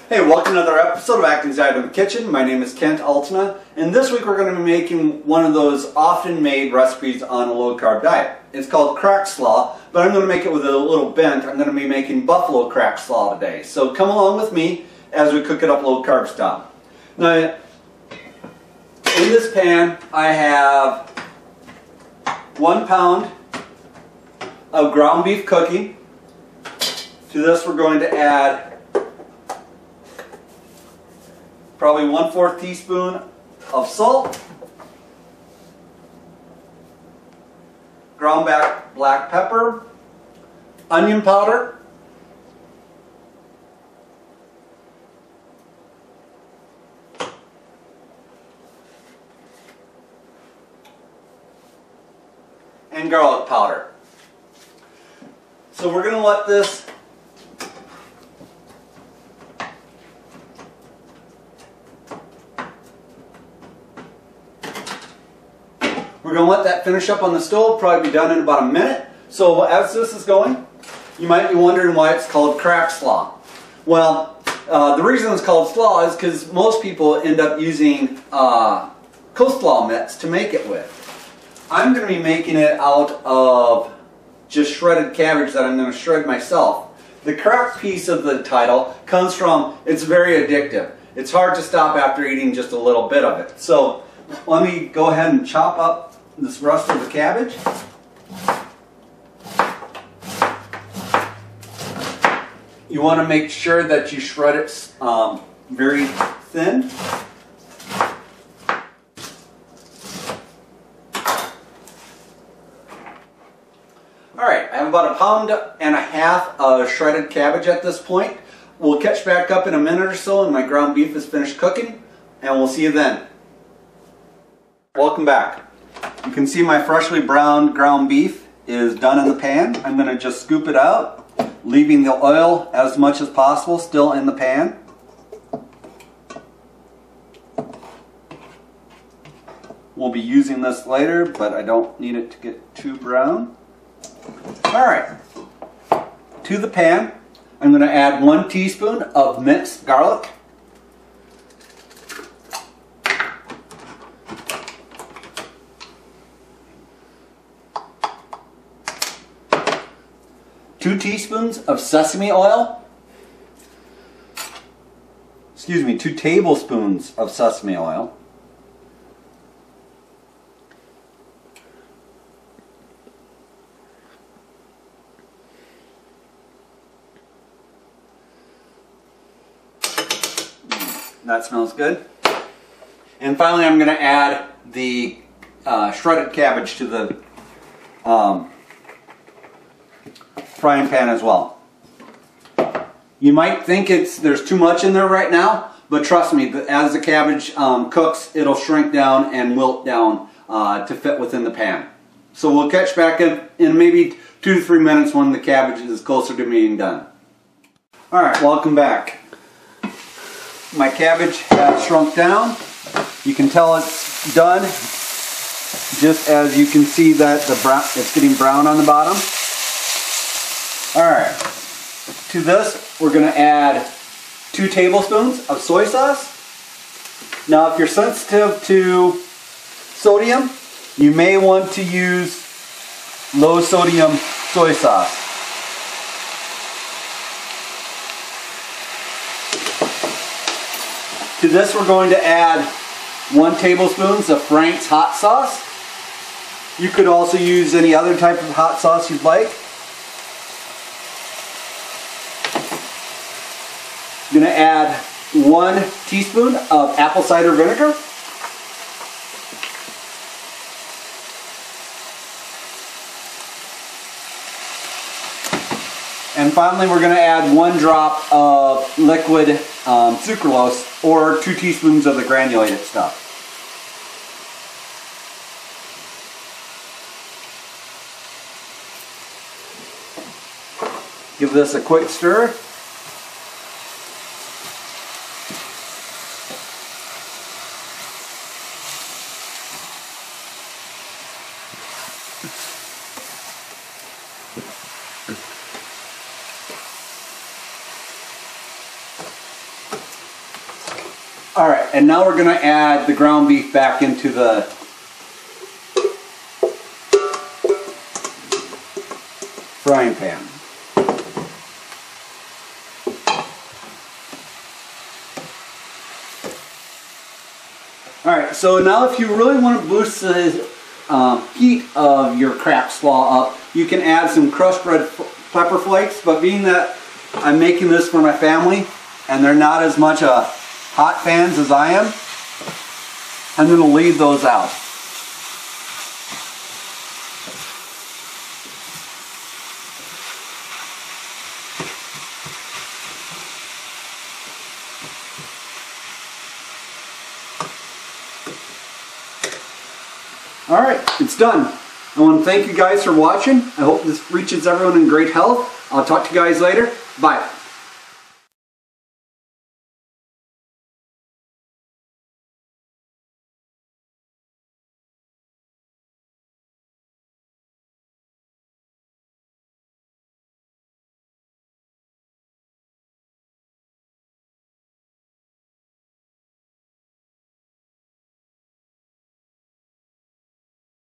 Hey, welcome to another episode of Atkins Diet in the Kitchen. My name is Kent Altena, and this week we're going to be making one of those often made recipes on a low carb diet. It's called cracked slaw, but I'm going to make it with a little bent. I'm going to be making buffalo cracked slaw today. So come along with me as we cook it up low carb style. Now, in this pan I have 1 pound of ground beef cooking. To this we're going to add probably 1/4 teaspoon of salt, ground black pepper, onion powder, and garlic powder. So we're going to let this finish up on the stove, probably be done in about a minute. So as this is going, you might be wondering why it's called cracked slaw. Well, the reason it's called slaw is because most people end up using coleslaw mitts to make it with. I'm going to be making it out of just shredded cabbage that I'm going to shred myself. The cracked piece of the title comes from it's very addictive. It's hard to stop after eating just a little bit of it. So let me go ahead and chop up this rest of the cabbage. You want to make sure that you shred it very thin. Alright, I have about 1.5 pounds of shredded cabbage at this point. We'll catch back up in a minute or so and my ground beef is finished cooking, and we'll see you then. Welcome back. You can see my freshly browned ground beef is done in the pan. I'm going to just scoop it out, leaving the oil as much as possible still in the pan. We'll be using this later, but I don't need it to get too brown. Alright, to the pan I'm going to add 1 teaspoon of minced garlic, 2 teaspoons of sesame oil, 2 tablespoons of sesame oil, that smells good. And finally I'm going to add the shredded cabbage to the frying pan as well. You might think there's too much in there right now, but trust me, as the cabbage cooks, it'll shrink down and wilt down to fit within the pan. So we'll catch back in maybe 2 to 3 minutes when the cabbage is closer to being done. Alright, welcome back. My cabbage has shrunk down. You can tell it's done just as you can see that it's getting brown on the bottom. Alright, to this we're going to add 2 tablespoons of soy sauce. Now if you're sensitive to sodium, you may want to use low sodium soy sauce. To this we're going to add 1 tablespoon of Frank's hot sauce. You could also use any other type of hot sauce you'd like. I'm going to add 1 teaspoon of apple cider vinegar. And finally we're going to add 1 drop of liquid sucralose, or 2 teaspoons of the granulated stuff. Give this a quick stir. Alright, and now we're going to add the ground beef back into the frying pan. Alright, so now if you really want to boost the heat of your crab slaw up, you can add some crushed red pepper flakes, but being that I'm making this for my family and they're not as much hot fans as I am, I'm going to leave those out. Alright, it's done. I want to thank you guys for watching. I hope this reaches everyone in great health. I'll talk to you guys later. Bye.